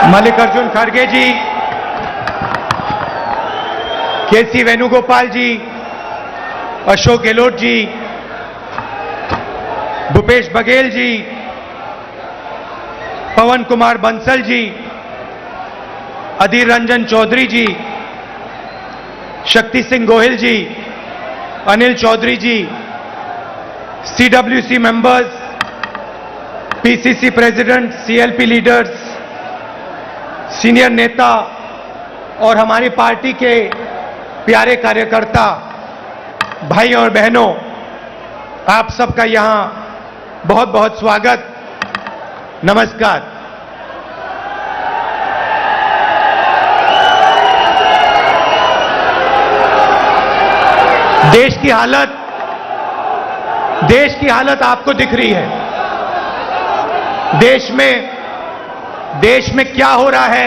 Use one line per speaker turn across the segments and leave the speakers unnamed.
मल्लिकार्जुन खड़गे जी, केसी वेणुगोपाल जी, अशोक गहलोत जी, भूपेश बघेल जी, पवन Kumar Bansal ji, Adhir Ranjan Chaudhary ji, Shakti Singh Gohil ji, Anil Chaudhary ji, CWC members, PCC president, CLP leaders, senior नेता और हमारी पार्टी के प्यारे कार्यकर्ता भाई और बहनों, आप सबका यहां बहुत बहुत स्वागत, नमस्कार। देश की हालत आपको दिख रही है। देश में क्या हो रहा है,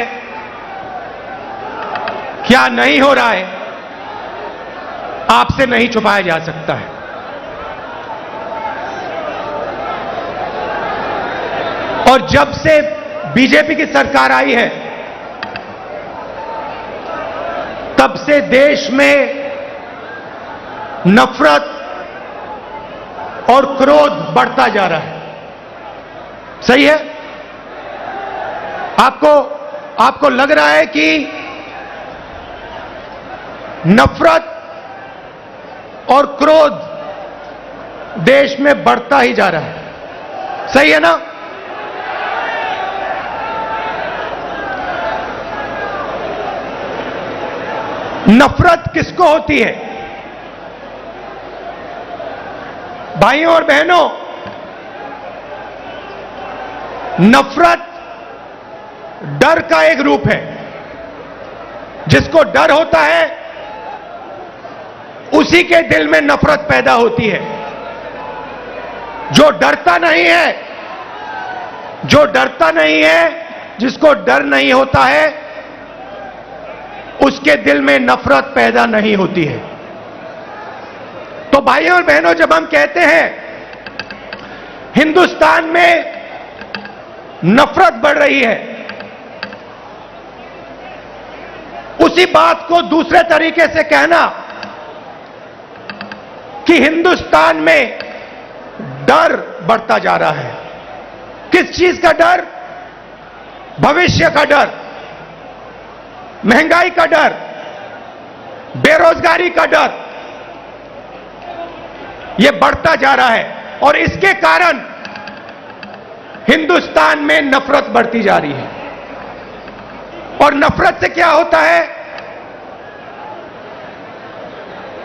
क्या नहीं हो रहा है, आपसे नहीं छुपाया जा सकता है। और जब से बीजेपी की सरकार आई है, तब से देश में नफरत और क्रोध बढ़ता जा रहा है। सही है? आपको लग रहा है कि नफरत और क्रोध देश में बढ़ता ही जा रहा है। सही है ना? नफरत किसको होती है? भाइयों और बहनों, नफरत डर का एक रूप है। जिसको डर होता है, उसी के दिल में नफरत पैदा होती है। जो डरता नहीं है, जिसको डर नहीं होता है, उसके दिल में नफरत पैदा नहीं होती है। तो भाइयों और बहनों, जब हम कहते हैं हिंदुस्तान में नफरत बढ़ रही है, उसी बात को दूसरे तरीके से कहना कि हिंदुस्तान में डर बढ़ता जा रहा है। किस चीज का डर? भविष्य का डर, महंगाई का डर, बेरोजगारी का डर, यह बढ़ता जा रहा है। और इसके कारण हिंदुस्तान में नफरत बढ़ती जा रही है। और नफरत से क्या होता है?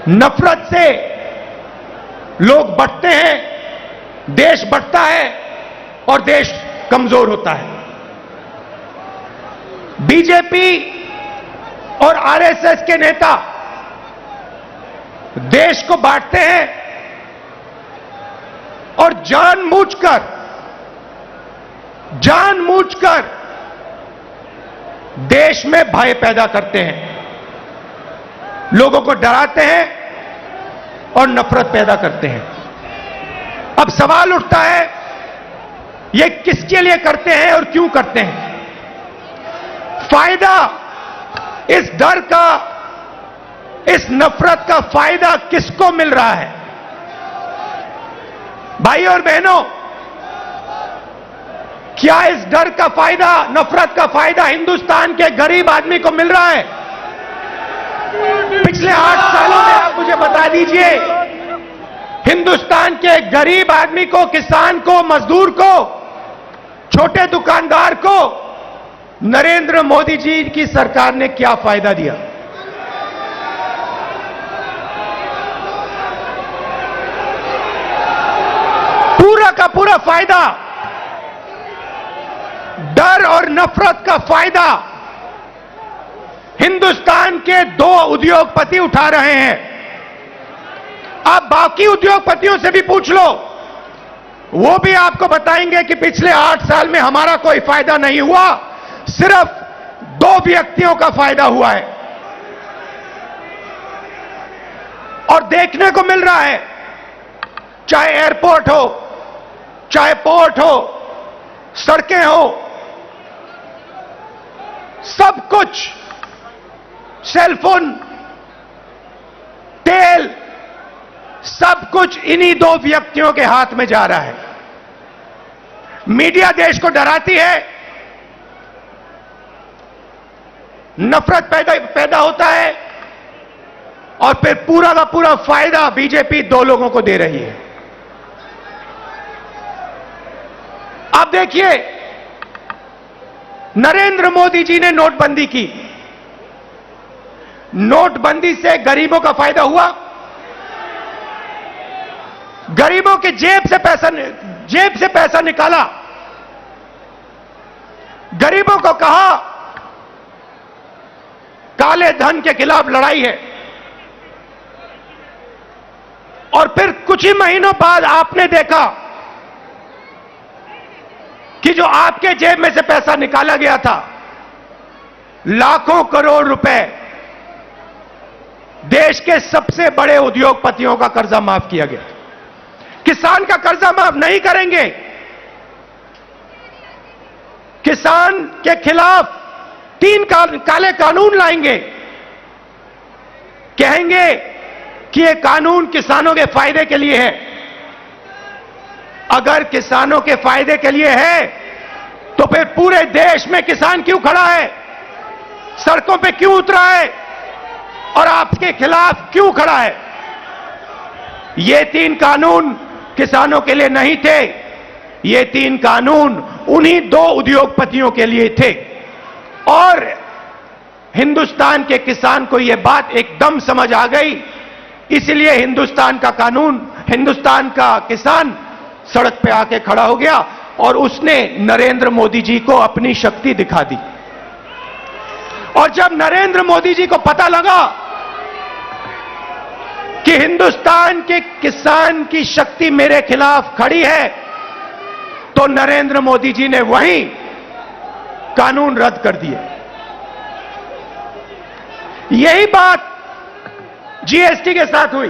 नफरत से लोग बढ़ते हैं, देश बढ़ता है और देश कमजोर होता है। बीजेपी और आरएसएस के नेता देश को बांटते हैं और जानबूझकर देश में भय पैदा करते हैं, लोगों को डराते हैं और नफरत पैदा करते हैं। अब सवाल उठता है, ये किसके लिए करते हैं और क्यों करते हैं? फायदा इस डर का, इस नफरत का फायदा किसको मिल रहा है? भाई और बहनों, क्या इस डर का फायदा, नफरत का फायदा हिंदुस्तान के गरीब आदमी को मिल रहा है? पिछले 8 सालों में आप मुझे बता दीजिए, हिंदुस्तान के गरीब आदमी को, किसान को, मजदूर को, छोटे दुकानदार को नरेंद्र मोदी जी की सरकार ने क्या फायदा दिया? पूरा का पूरा फायदा, डर और नफरत का फायदा हिंदुस्तान के 2 उद्योगपति उठा रहे हैं। आप बाकी उद्योगपतियों से भी पूछ लो, वो भी आपको बताएंगे कि पिछले 8 साल में हमारा कोई फायदा नहीं हुआ, सिर्फ 2 व्यक्तियों का फायदा हुआ है। और देखने को मिल रहा है, चाहे एयरपोर्ट हो, चाहे पोर्ट हो, सड़कें हो, सब कुछ, सेलफोन, तेल, सब कुछ इन्हीं दो व्यक्तियों के हाथ में जा रहा है। मीडिया देश को डराती है, नफरत पैदा होता है, और फिर पूरा का पूरा फायदा बीजेपी दो लोगों को दे रही है। अब देखिए, नरेंद्र मोदी जी ने नोटबंदी की। नोटबंदी से गरीबों का फायदा हुआ? गरीबों के जेब से पैसा निकाला। गरीबों को कहा काले धन के खिलाफ लड़ाई है, और फिर कुछ ही महीनों बाद आपने देखा कि जो आपके जेब में से पैसा निकाला गया था, लाखों करोड़ रुपए, देश के सबसे बड़े उद्योगपतियों का कर्जा माफ किया गया। किसान का कर्जा माफ नहीं करेंगे। किसान के खिलाफ 3 काले कानून लाएंगे। कहेंगे कि यह कानून किसानों के फायदे के लिए है। अगर किसानों के फायदे के लिए है तो फिर पूरे देश में किसान क्यों खड़ा है, सड़कों पे क्यों उतरा है, और आपके खिलाफ क्यों खड़ा है? ये 3 कानून किसानों के लिए नहीं थे। ये 3 कानून उन्हीं 2 उद्योगपतियों के लिए थे। और हिंदुस्तान के किसान को यह बात एकदम समझ आ गई, इसलिए हिंदुस्तान का कानून, हिंदुस्तान का किसान सड़क पे आके खड़ा हो गया, और उसने नरेंद्र मोदी जी को अपनी शक्ति दिखा दी। और जब नरेंद्र मोदी जी को पता लगा कि हिंदुस्तान के किसान की शक्ति मेरे खिलाफ खड़ी है, तो नरेंद्र मोदी जी ने वहीं कानून रद्द कर दिए। यही बात जीएसटी के साथ हुई।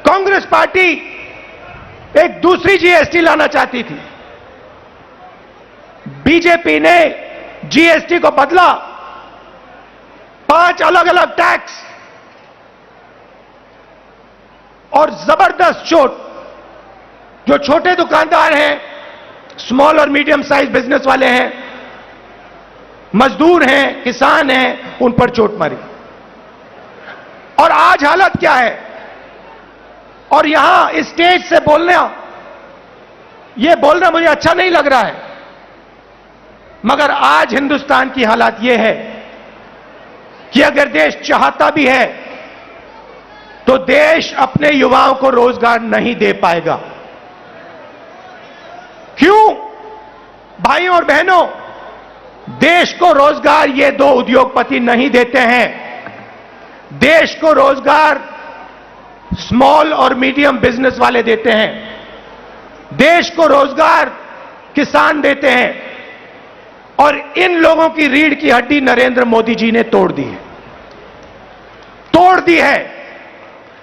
कांग्रेस पार्टी एक दूसरी जीएसटी लाना चाहती थी। बीजेपी ने जीएसटी को बदला, 5 अलग अलग टैक्स, और जबरदस्त चोट। जो छोटे दुकानदार हैं, स्मॉल और मीडियम साइज बिजनेस वाले हैं, मजदूर हैं, किसान हैं, उन पर चोट मारी। और आज हालत क्या है? और यहां स्टेज से बोलना मुझे अच्छा नहीं लग रहा है, मगर आज हिंदुस्तान की हालत यह है कि अगर देश चाहता भी है तो देश अपने युवाओं को रोजगार नहीं दे पाएगा। क्यों? भाइयों और बहनों, देश को रोजगार ये 2 उद्योगपति नहीं देते हैं। देश को रोजगार स्मॉल और मीडियम बिजनेस वाले देते हैं। देश को रोजगार किसान देते हैं। और इन लोगों की रीढ़ की हड्डी नरेंद्र मोदी जी ने तोड़ दी है, तोड़ दी है।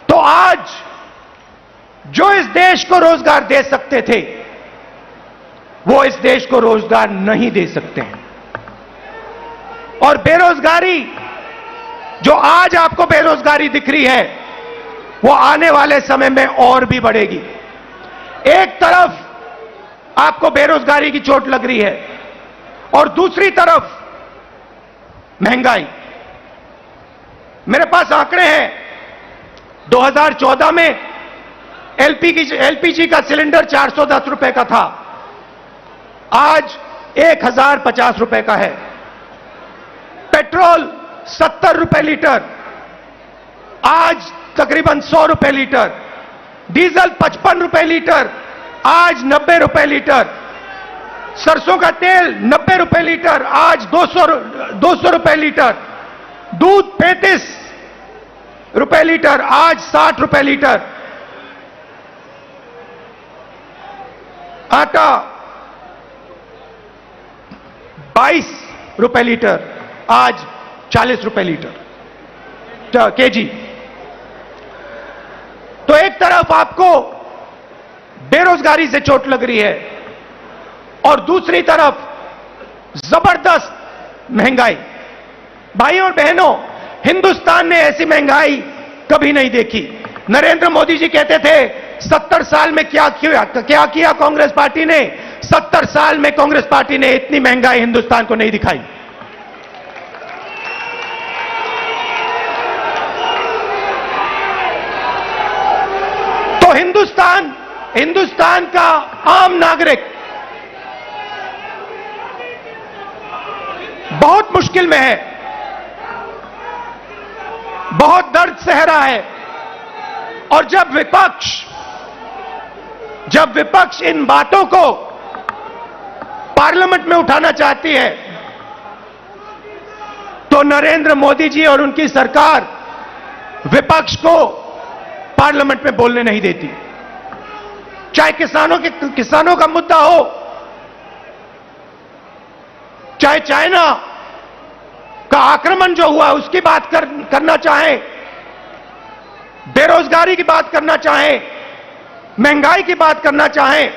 तो आज जो इस देश को रोजगार दे सकते थे, वो इस देश को रोजगार नहीं दे सकते हैं। और बेरोजगारी, जो आज आपको बेरोजगारी दिख रही है, वो आने वाले समय में और भी बढ़ेगी। एक तरफ आपको बेरोजगारी की चोट लग रही है, और दूसरी तरफ महंगाई। मेरे पास आंकड़े हैं। 2014 में एलपीजी का सिलेंडर 410 रुपए का था, आज 1050 रुपए का है। पेट्रोल 70 रुपए लीटर, आज तकरीबन 100 रुपए लीटर। डीजल 55 रुपए लीटर, आज 90 रुपए लीटर। सरसों का तेल 90 रुपए लीटर, आज 200 रुपए लीटर। दूध 35 रुपए लीटर, आज 60 रुपए लीटर। आटा 22 रुपए लीटर, आज 40 रुपए लीटर केजी। तो एक तरफ आपको बेरोजगारी से चोट लग रही है, और दूसरी तरफ जबरदस्त महंगाई। भाइयों और बहनों, हिंदुस्तान ने ऐसी महंगाई कभी नहीं देखी। नरेंद्र मोदी जी कहते थे 70 साल में क्या किया कांग्रेस पार्टी ने। 70 साल में कांग्रेस पार्टी ने इतनी महंगाई हिंदुस्तान को नहीं दिखाई। तो हिंदुस्तान का आम नागरिक बहुत मुश्किल में है, बहुत दर्द सह रहा है। और जब विपक्ष इन बातों को पार्लियामेंट में उठाना चाहती है तो नरेंद्र मोदी जी और उनकी सरकार विपक्ष को पार्लियामेंट में बोलने नहीं देती। चाहे किसानों का मुद्दा हो, चाहे चाइना का आक्रमण जो हुआ उसकी बात करना चाहें, बेरोजगारी की बात करना चाहें, महंगाई की बात करना चाहें,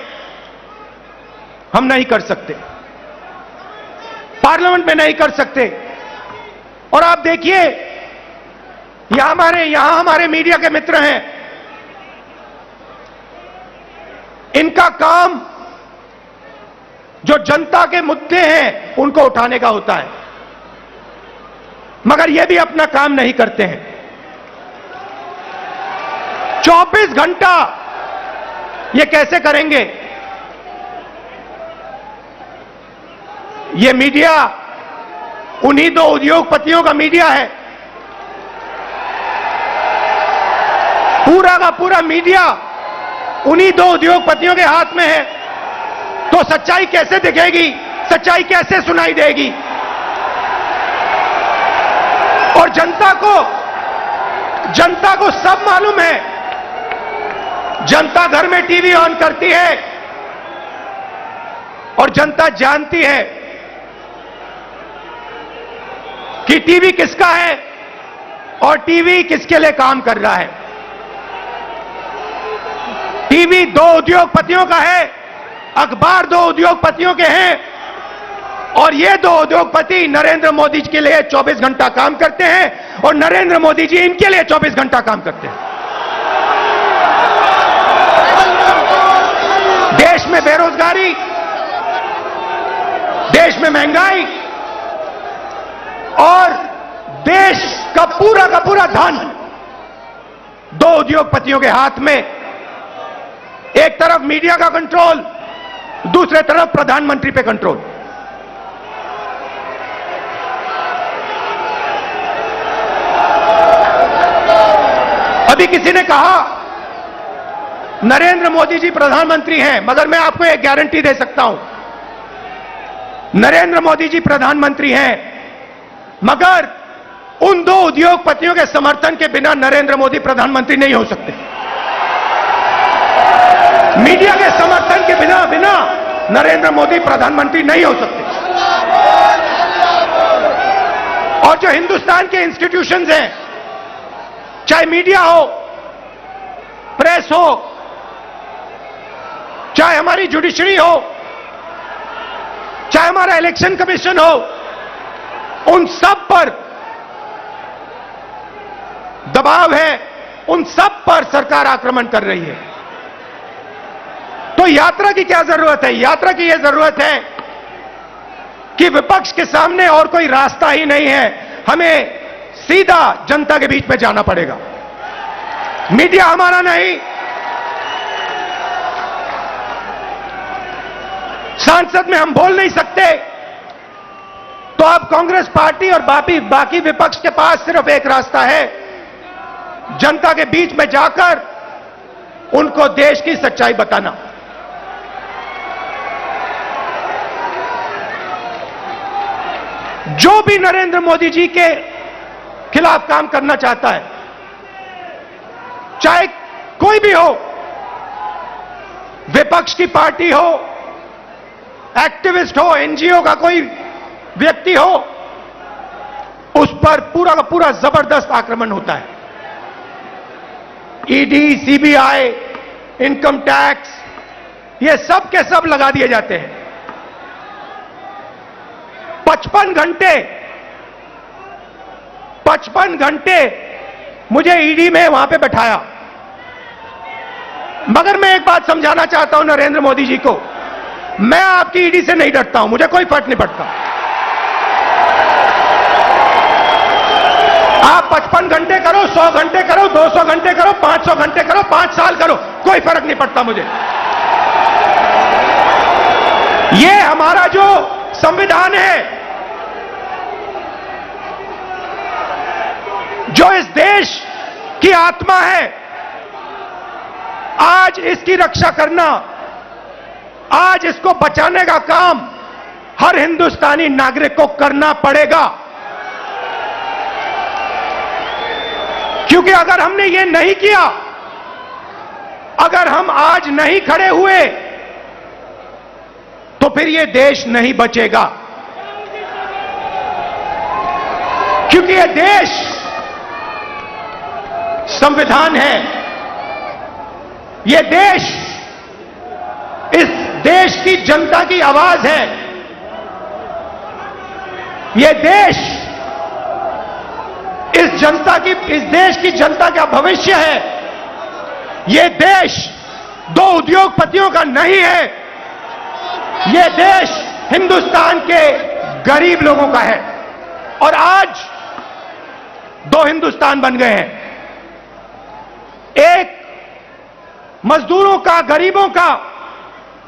हम नहीं कर सकते, पार्लियामेंट में नहीं कर सकते। और आप देखिए यहां हमारे मीडिया के मित्र हैं, इनका काम जो जनता के मुद्दे हैं उनको उठाने का होता है, मगर ये भी अपना काम नहीं करते हैं। 24 घंटा ये कैसे करेंगे? ये मीडिया उन्हीं दो उद्योगपतियों का मीडिया है। पूरा का पूरा मीडिया उन्हीं दो उद्योगपतियों के हाथ में है। तो सच्चाई कैसे दिखेगी? सच्चाई कैसे सुनाई देगी? और जनता को सब मालूम है। जनता घर में टीवी ऑन करती है और जनता जानती है कि टीवी किसका है और टीवी किसके लिए काम कर रहा है। टीवी दो उद्योगपतियों का है, अखबार दो उद्योगपतियों के हैं, और ये दो उद्योगपति नरेंद्र मोदी जी के लिए 24 घंटा काम करते हैं और नरेंद्र मोदी जी इनके लिए 24 घंटा काम करते हैं। देश में बेरोजगारी, देश में महंगाई और देश का पूरा धन दो उद्योगपतियों के हाथ में। एक तरफ मीडिया का कंट्रोल, दूसरे तरफ प्रधानमंत्री पे कंट्रोल। अभी किसी ने कहा नरेंद्र मोदी जी प्रधानमंत्री हैं, मगर मैं आपको एक गारंटी दे सकता हूं, नरेंद्र मोदी जी प्रधानमंत्री हैं, मगर उन दो उद्योगपतियों के समर्थन के बिना नरेंद्र मोदी प्रधानमंत्री नहीं हो सकते। मीडिया के समर्थन के बिना नरेंद्र मोदी प्रधानमंत्री नहीं हो सकते। और जो हिंदुस्तान के इंस्टीट्यूशंस हैं, चाहे मीडिया हो, प्रेस हो, चाहे हमारी जुडिशरी हो, चाहे हमारा इलेक्शन कमीशन हो, उन सब पर दबाव है, उन सब पर सरकार आक्रमण कर रही है। तो यात्रा की क्या जरूरत है? यात्रा की यह जरूरत है कि विपक्ष के सामने और कोई रास्ता ही नहीं है, हमें सीधा जनता के बीच में जाना पड़ेगा। मीडिया हमारा नहीं, संसद में हम बोल नहीं सकते, तो अब कांग्रेस पार्टी और बाकी विपक्ष के पास सिर्फ एक रास्ता है, जनता के बीच में जाकर उनको देश की सच्चाई बताना। जो भी नरेंद्र मोदी जी के खिलाफ काम करना चाहता है, चाहे कोई भी हो, विपक्ष की पार्टी हो, एक्टिविस्ट हो, एनजीओ का कोई व्यक्ति हो, उस पर पूरा का पूरा जबरदस्त आक्रमण होता है। ईडी, सीबीआई, इनकम टैक्स, ये सब के सब लगा दिए जाते हैं। 55 घंटे मुझे ईडी में वहां पे बैठाया। मगर मैं एक बात समझाना चाहता हूं नरेंद्र मोदी जी को, मैं आपकी ईडी से नहीं डरता हूं, मुझे कोई फर्क नहीं पड़ता। आप 55 घंटे करो, 100 घंटे करो, 200 घंटे करो, 500 घंटे करो, 5 साल करो, कोई फर्क नहीं पड़ता मुझे। ये हमारा जो संविधान है, जो इस देश की आत्मा है, आज इसकी रक्षा करना, आज इसको बचाने का काम हर हिंदुस्तानी नागरिक को करना पड़ेगा। क्योंकि अगर हमने ये नहीं किया, अगर हम आज नहीं खड़े हुए, तो फिर ये देश नहीं बचेगा। क्योंकि ये देश संविधान है, ये देश इस देश की जनता की आवाज है, ये देश इस देश की जनता का भविष्य है। ये देश दो उद्योगपतियों का नहीं है, ये देश हिंदुस्तान के गरीब लोगों का है। और आज दो हिंदुस्तान बन गए हैं, एक मजदूरों का, गरीबों का,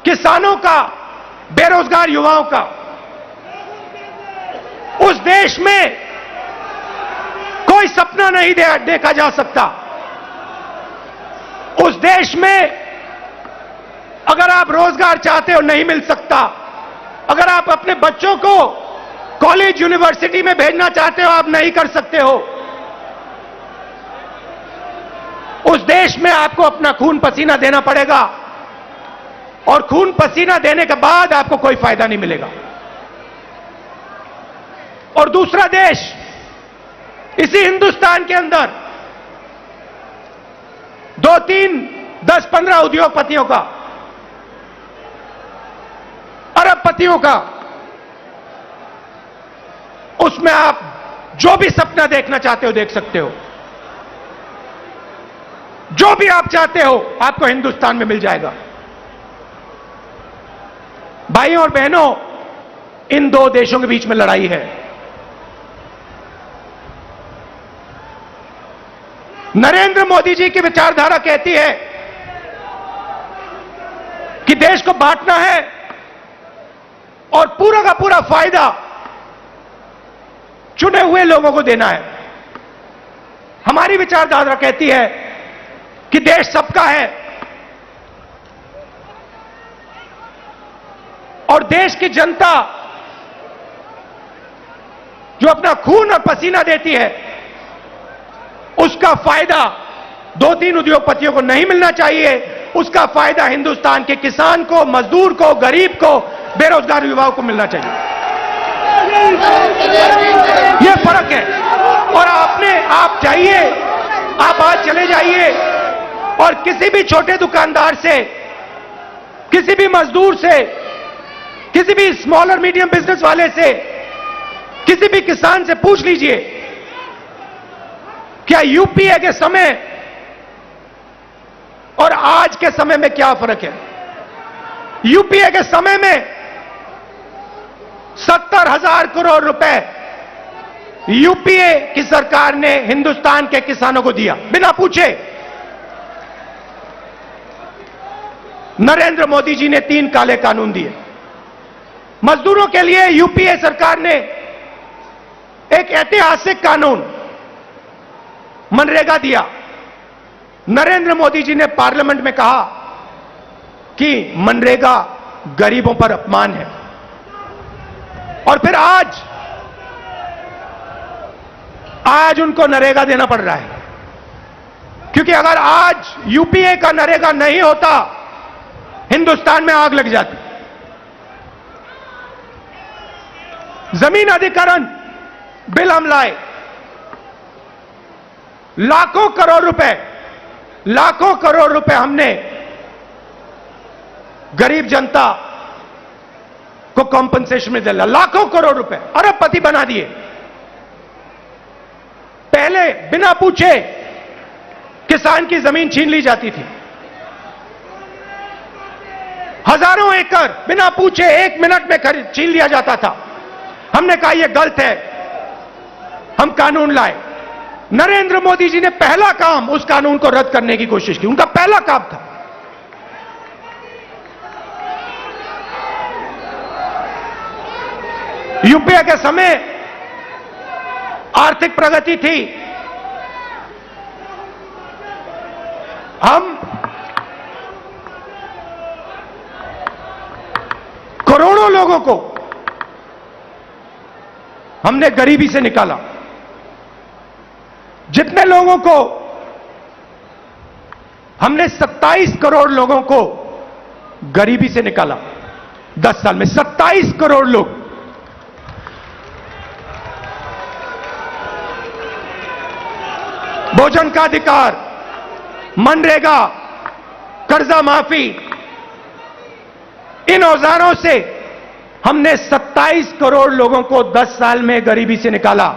किसानों का, बेरोजगार युवाओं का। उस देश में कोई सपना नहीं देखा जा सकता। उस देश में अगर आप रोजगार चाहते हो नहीं मिल सकता, अगर आप अपने बच्चों को कॉलेज यूनिवर्सिटी में भेजना चाहते हो आप नहीं कर सकते हो। उस देश में आपको अपना खून पसीना देना पड़ेगा, और खून पसीना देने के बाद आपको कोई फायदा नहीं मिलेगा। और दूसरा देश, इसी हिंदुस्तान के अंदर 2, 3, 10, 15 उद्योगपतियों का, अरबपतियों का, उसमें आप जो भी सपना देखना चाहते हो देख सकते हो। जो भी आप चाहते हो आपको हिंदुस्तान में मिल जाएगा। भाइयों और बहनों, इन दो देशों के बीच में लड़ाई है। नरेंद्र मोदी जी की विचारधारा कहती है कि देश को बांटना है और पूरा का पूरा फायदा चुने हुए लोगों को देना है। हमारी विचारधारा कहती है कि देश सबका है और देश की जनता जो अपना खून और पसीना देती है, उसका फायदा 2-3 उद्योगपतियों को नहीं मिलना चाहिए। उसका फायदा हिंदुस्तान के किसान को, मजदूर को, गरीब को, बेरोजगार युवाओं को मिलना चाहिए। यह फर्क है। और आप जाइए, आप आज चले जाइए और किसी भी छोटे दुकानदार से, किसी भी मजदूर से, किसी भी स्मॉल और मीडियम बिजनेस वाले से, किसी भी किसान से पूछ लीजिए, क्या यूपीए के समय और आज के समय में क्या फर्क है? यूपीए के समय में 70,000 करोड़ रुपए यूपीए की सरकार ने हिंदुस्तान के किसानों को दिया बिना पूछे। नरेंद्र मोदी जी ने 3 काले कानून दिए। मजदूरों के लिए यूपीए सरकार ने एक ऐतिहासिक कानून मनरेगा दिया। नरेंद्र मोदी जी ने पार्लियामेंट में कहा कि मनरेगा गरीबों पर अपमान है। और फिर आज उनको नरेगा देना पड़ रहा है, क्योंकि अगर आज यूपीए का नरेगा नहीं होता, हिंदुस्तान में आग लग जाती। जमीन अधिग्रहण बिल हम लाए, लाखों करोड़ रुपए हमने गरीब जनता को कॉम्पनसेशन में दिला, लाखों करोड़ रुपए, अरबपति बना दिए। पहले बिना पूछे किसान की जमीन छीन ली जाती थी, हजारों एकड़ बिना पूछे 1 मिनट में छीन लिया जाता था। हमने कहा यह गलत है, हम कानून लाए। नरेंद्र मोदी जी ने पहला काम उस कानून को रद्द करने की कोशिश की, उनका पहला काम था। यूपीए के समय आर्थिक प्रगति थी, हम करोड़ों लोगों को हमने गरीबी से निकाला। जितने लोगों को हमने 27 करोड़ लोगों को गरीबी से निकाला 10 साल में, 27 करोड़ लोग। भोजन का अधिकार, मनरेगा, कर्जा माफी, इन औजारों से हमने 27 करोड़ लोगों को 10 साल में गरीबी से निकाला।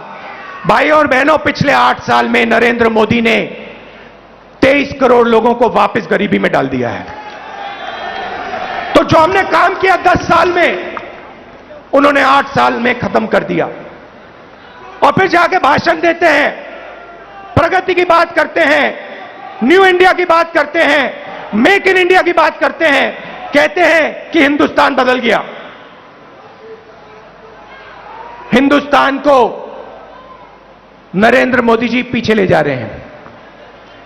भाई और बहनों, पिछले 8 साल में नरेंद्र मोदी ने 23 करोड़ लोगों को वापस गरीबी में डाल दिया है। तो जो हमने काम किया 10 साल में, उन्होंने 8 साल में खत्म कर दिया। और फिर जाके भाषण देते हैं, प्रगति की बात करते हैं, न्यू इंडिया की बात करते हैं, मेक इन इंडिया की बात करते हैं, कहते हैं कि हिंदुस्तान बदल गया। हिंदुस्तान को नरेंद्र मोदी जी पीछे ले जा रहे हैं।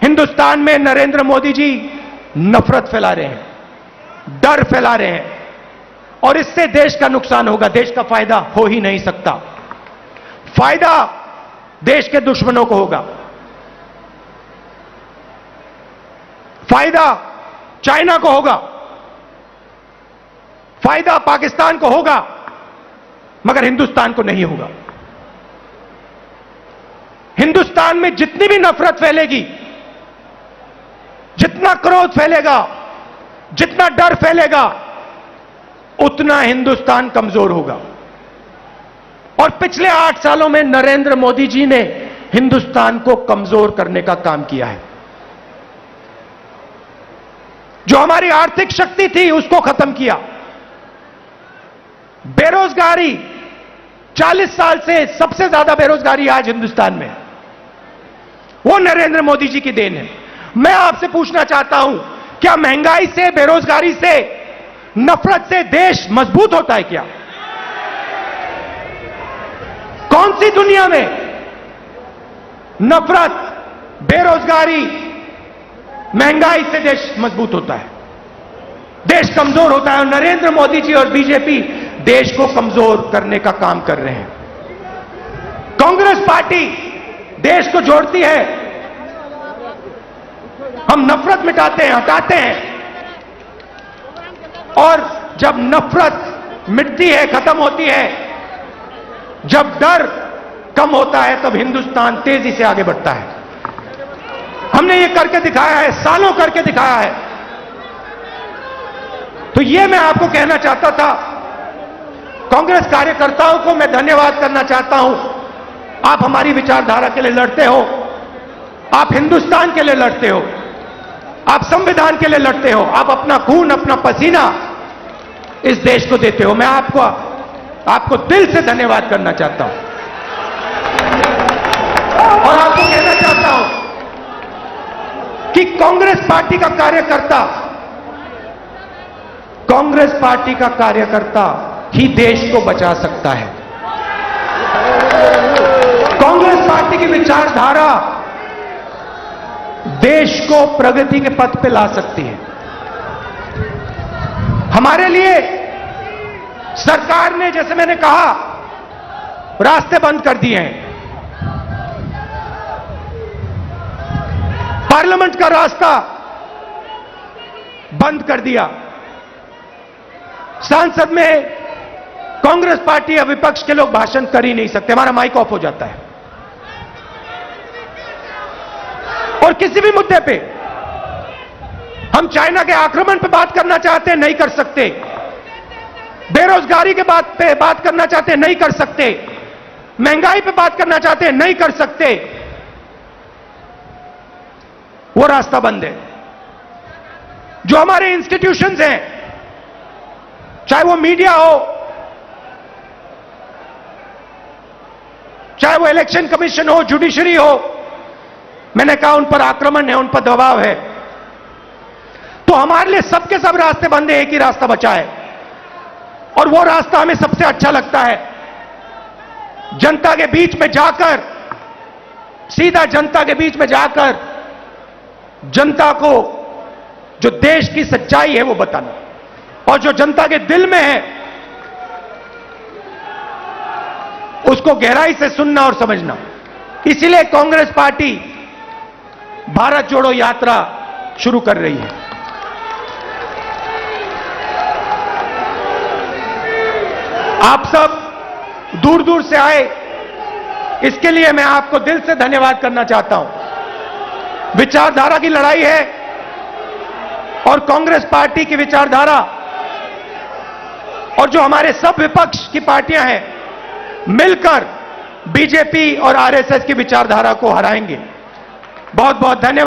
हिंदुस्तान में नरेंद्र मोदी जी नफरत फैला रहे हैं, डर फैला रहे हैं, और इससे देश का नुकसान होगा, देश का फायदा हो ही नहीं सकता। फायदा देश के दुश्मनों को होगा, फायदा चाइना को होगा, फायदा पाकिस्तान को होगा, मगर हिंदुस्तान को नहीं होगा। हिंदुस्तान में जितनी भी नफरत फैलेगी, जितना क्रोध फैलेगा, जितना डर फैलेगा, उतना हिंदुस्तान कमजोर होगा। और पिछले 8 सालों में नरेंद्र मोदी जी ने हिंदुस्तान को कमजोर करने का काम किया है। जो हमारी आर्थिक शक्ति थी उसको खत्म किया। बेरोजगारी, 40 साल से सबसे ज्यादा बेरोजगारी आज हिंदुस्तान में, वो नरेंद्र मोदी जी की देन है। मैं आपसे पूछना चाहता हूं, क्या महंगाई से, बेरोजगारी से, नफरत से देश मजबूत होता है क्या? कौन सी दुनिया में नफरत, बेरोजगारी, महंगाई से देश मजबूत होता है? देश कमजोर होता है। और नरेंद्र मोदी जी और बीजेपी देश को कमजोर करने का काम कर रहे हैं। कांग्रेस पार्टी देश को जोड़ती है, हम नफरत मिटाते हैं, हटाते हैं, और जब नफरत मिटती है, खत्म होती है, जब डर कम होता है, तब हिंदुस्तान तेजी से आगे बढ़ता है। हमने ये करके दिखाया है, सालों करके दिखाया है। तो ये मैं आपको कहना चाहता था। कांग्रेस कार्यकर्ताओं को मैं धन्यवाद करना चाहता हूं। आप हमारी विचारधारा के लिए लड़ते हो, आप हिंदुस्तान के लिए लड़ते हो, आप संविधान के लिए लड़ते हो, आप अपना खून, अपना पसीना इस देश को देते हो। मैं आपको दिल से धन्यवाद करना चाहता हूं और आपको कहना चाहता हूं कि कांग्रेस पार्टी का कार्यकर्ता ही देश को बचा सकता है। कांग्रेस पार्टी की विचारधारा देश को प्रगति के पथ पे ला सकती है। हमारे लिए सरकार ने, जैसे मैंने कहा, रास्ते बंद कर दिए हैं। पार्लियामेंट का रास्ता बंद कर दिया। संसद में कांग्रेस पार्टी या विपक्ष के लोग भाषण कर ही नहीं सकते, हमारा माइक ऑफ हो जाता है। और किसी भी मुद्दे पे हम चाइना के आक्रमण पे बात करना चाहते हैं, नहीं कर सकते। बेरोजगारी के बात पे बात करना चाहते हैं, नहीं कर सकते। महंगाई पे बात करना चाहते हैं, नहीं कर सकते। वो रास्ता बंद है। जो हमारे इंस्टीट्यूशंस हैं, चाहे वो मीडिया हो, चाहे वो इलेक्शन कमीशन हो, जुडिशरी हो, मैंने कहा उन पर आक्रमण है, उन पर दबाव है। तो हमारे लिए सबके सब रास्ते बंद है, एक ही रास्ता बचा है, और वो रास्ता हमें सबसे अच्छा लगता है। जनता के बीच में जाकर, सीधा जनता के बीच में जाकर जनता को जो देश की सच्चाई है वो बताना, और जो जनता के दिल में है उसको गहराई से सुनना और समझना। इसीलिए कांग्रेस पार्टी भारत जोड़ो यात्रा शुरू कर रही है। आप सब दूर दूर से आए, इसके लिए मैं आपको दिल से धन्यवाद करना चाहता हूं। विचारधारा की लड़ाई है, और कांग्रेस पार्टी की विचारधारा और जो हमारे सब विपक्ष की पार्टियां हैं मिलकर बीजेपी और आरएसएस की विचारधारा को हराएंगे। बहुत बहुत धन्यवाद।